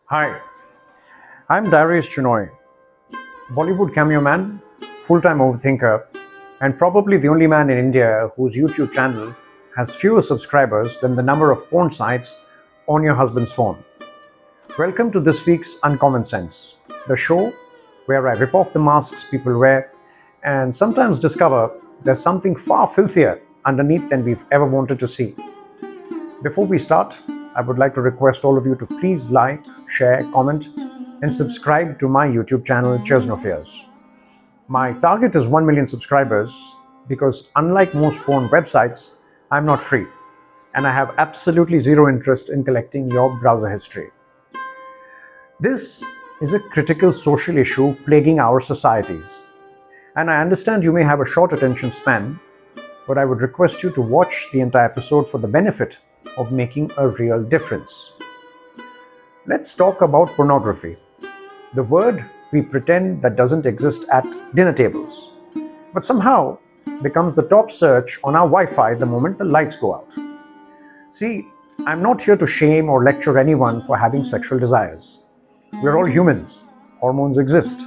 Hi, I'm Darius Chinoy, Bollywood cameo man, full-time overthinker, and probably the only man in India whose YouTube channel has fewer subscribers than the number of porn sites on your husband's phone. Welcome to this week's Uncommon Sense, the show where I rip off the masks people wear and sometimes discover there's something far filthier underneath than we've ever wanted to see. Before we start, I would like to request all of you to please like, share, comment, and subscribe to my YouTube channel, Cheersnofears. My target is 1 million subscribers because, unlike most porn websites, I'm not free and I have absolutely zero interest in collecting your browser history. This is a critical social issue plaguing our societies, and I understand you may have a short attention span, but I would request you to watch the entire episode for the benefit of making a real difference. Let's talk about pornography, the word we pretend that doesn't exist at dinner tables, but somehow becomes the top search on our Wi-Fi the moment the lights go out. See, I'm not here to shame or lecture anyone for having sexual desires. We're all humans. Hormones exist.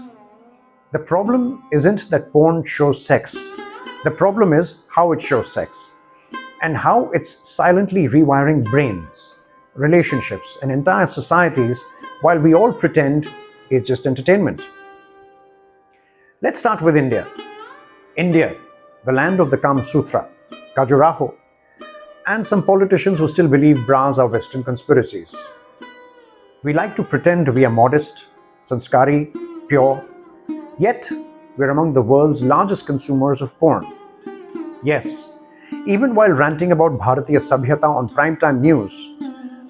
The problem isn't that porn shows sex. The problem is how it shows sex, and how it's silently rewiring brains, relationships, and entire societies while we all pretend it's just entertainment. Let's start with India. India, the land of the Kama Sutra, Khajuraho, and some politicians who still believe bras are Western conspiracies. We like to pretend we are modest, sanskari, pure, yet we're among the world's largest consumers of porn. Yes, even while ranting about Bharatiya Sabhyata on primetime news,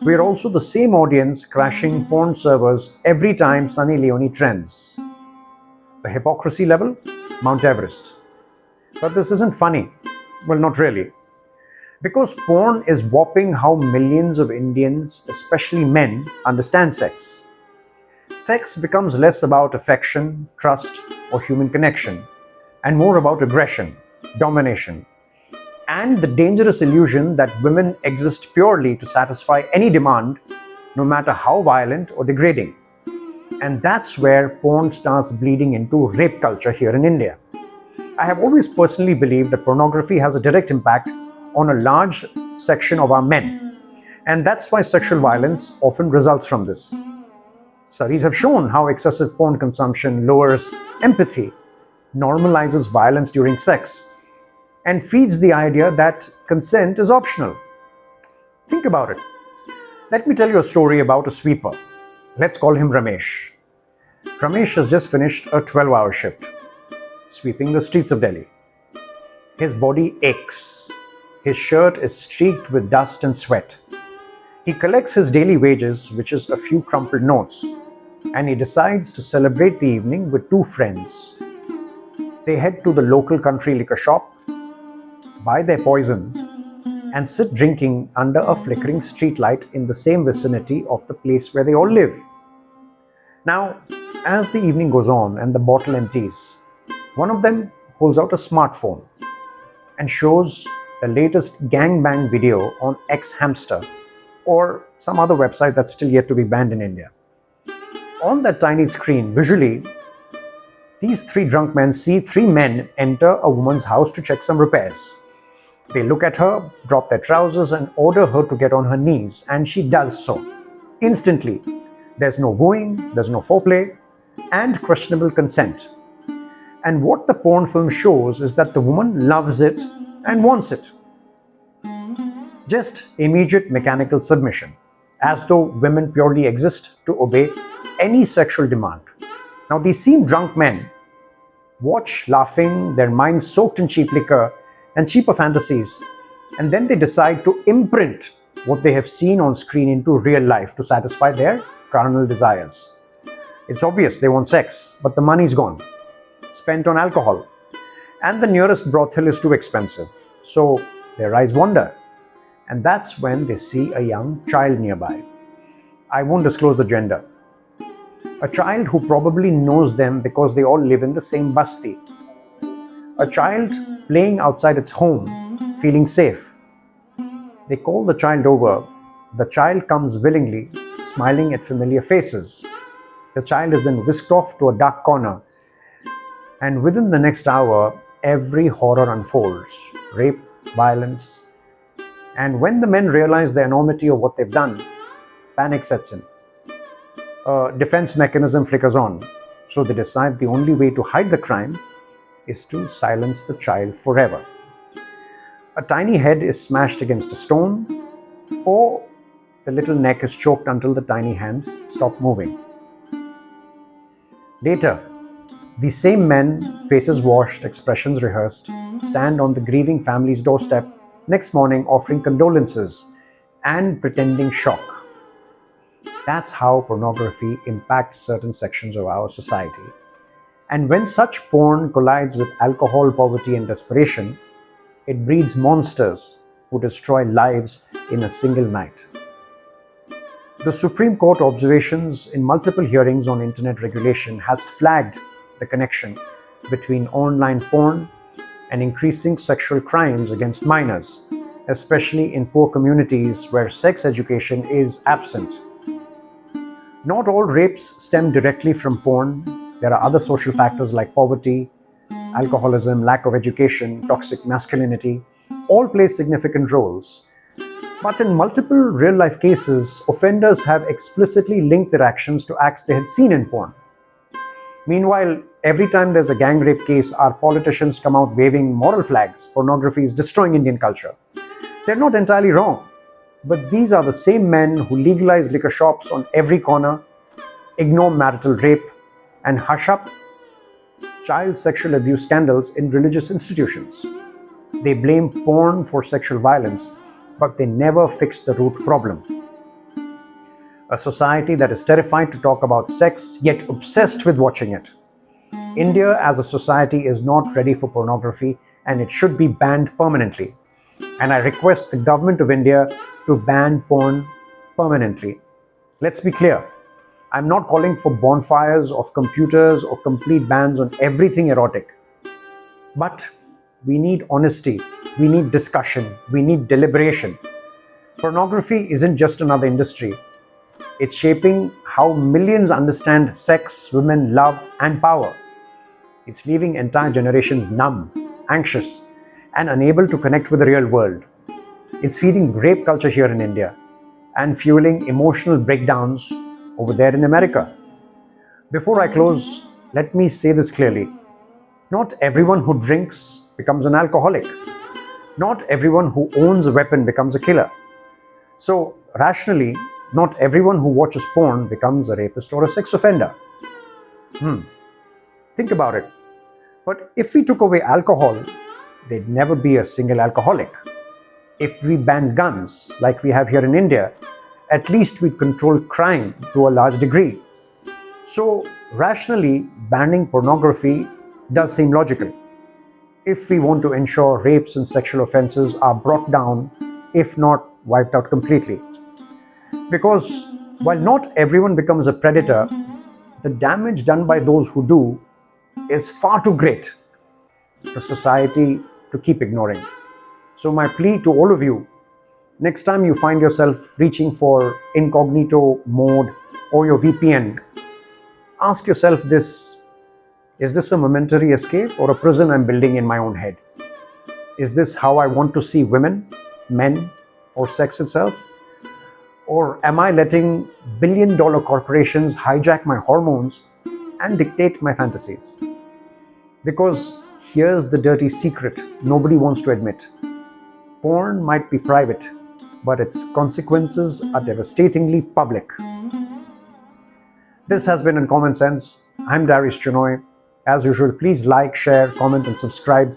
we're also the same audience crashing porn servers every time Sunny Leone trends. The hypocrisy level? Mount Everest. But this isn't funny. Well, not really. Because porn is warping how millions of Indians, especially men, understand sex. Sex becomes less about affection, trust, or human connection, and more about aggression, domination, and the dangerous illusion that women exist purely to satisfy any demand, no matter how violent or degrading. And that's where porn starts bleeding into rape culture here in India. I have always personally believed that pornography has a direct impact on a large section of our men, and that's why sexual violence often results from this. Studies have shown how excessive porn consumption lowers empathy, normalizes violence during sex, and feeds the idea that consent is optional. Think about it. Let me tell you a story about a sweeper. Let's call him Ramesh. Ramesh has just finished a 12-hour shift, sweeping the streets of Delhi. His body aches. His shirt is streaked with dust and sweat. He collects his daily wages, which is a few crumpled notes, and he decides to celebrate the evening with two friends. They head to the local country liquor shop, buy their poison, and sit drinking under a flickering streetlight in the same vicinity of the place where they all live. Now, as the evening goes on and the bottle empties, one of them pulls out a smartphone and shows the latest gangbang video on X Hamster, or some other website that's still yet to be banned in India. On that tiny screen, visually, these three drunk men see three men enter a woman's house to check some repairs. They look at her, drop their trousers, and order her to get on her knees, and she does so. Instantly. There's no wooing, there's no foreplay, and questionable consent. And what the porn film shows is that the woman loves it and wants it. Just immediate mechanical submission, as though women purely exist to obey any sexual demand. Now, these same drunk men watch, laughing, their minds soaked in cheap liquor and cheaper fantasies, and then they decide to imprint what they have seen on screen into real life to satisfy their carnal desires. It's obvious they want sex, but the money's gone, spent on alcohol, and the nearest brothel is too expensive. So their eyes wander, and that's when they see a young child nearby. I won't disclose the gender. A child who probably knows them because they all live in the same basti. A child playing outside its home, feeling safe. They call the child over. The child comes willingly, smiling at familiar faces. The child is then whisked off to a dark corner, and within the next hour, every horror unfolds: rape, violence. And when the men realize the enormity of what they've done, panic sets in. A defense mechanism flickers on, so they decide the only way to hide the crime is to silence the child forever. A tiny head is smashed against a stone, or the little neck is choked until the tiny hands stop moving. Later, these same men, faces washed, expressions rehearsed, stand on the grieving family's doorstep next morning offering condolences and pretending shock. That's how pornography impacts certain sections of our society. And when such porn collides with alcohol, poverty, and desperation, it breeds monsters who destroy lives in a single night. The Supreme Court observations in multiple hearings on internet regulation has flagged the connection between online porn and increasing sexual crimes against minors, especially in poor communities where sex education is absent. Not all rapes stem directly from porn. There are other social factors like poverty, alcoholism, lack of education, toxic masculinity, all play significant roles. But in multiple real-life cases, offenders have explicitly linked their actions to acts they had seen in porn. Meanwhile, every time there's a gang rape case, our politicians come out waving moral flags. Pornography is destroying Indian culture. They're not entirely wrong, but these are the same men who legalize liquor shops on every corner, ignore marital rape, and hush up child sexual abuse scandals in religious institutions. They blame porn for sexual violence, but they never fix the root problem. A society that is terrified to talk about sex, yet obsessed with watching it. India as a society is not ready for pornography, and it should be banned permanently. And I request the government of India to ban porn permanently. Let's be clear. I'm not calling for bonfires of computers or complete bans on everything erotic. But we need honesty, we need discussion, we need deliberation. Pornography isn't just another industry. It's shaping how millions understand sex, women, love, and power. It's leaving entire generations numb, anxious, and unable to connect with the real world. It's feeding rape culture here in India and fueling emotional breakdowns over there in America. Before I close, let me say this clearly. Not everyone who drinks becomes an alcoholic. Not everyone who owns a weapon becomes a killer. So, rationally, not everyone who watches porn becomes a rapist or a sex offender. Think about it. But if we took away alcohol, there'd never be a single alcoholic. If we banned guns, like we have here in India, at least we'd control crime to a large degree. So, rationally, banning pornography does seem logical. If we want to ensure rapes and sexual offenses are brought down, if not wiped out completely. Because while not everyone becomes a predator, the damage done by those who do is far too great for society to keep ignoring. So my plea to all of you, next time you find yourself reaching for incognito mode or your VPN, ask yourself this: is this a momentary escape or a prison I'm building in my own head? Is this how I want to see women, men, or sex itself? Or am I letting billion-dollar corporations hijack my hormones and dictate my fantasies? Because here's the dirty secret nobody wants to admit. Porn might be private, but its consequences are devastatingly public. This has been Uncommon Sense. I'm Darius Chinoy. As usual, please like, share, comment, and subscribe.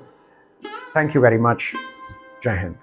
Thank you very much. Jai Hind.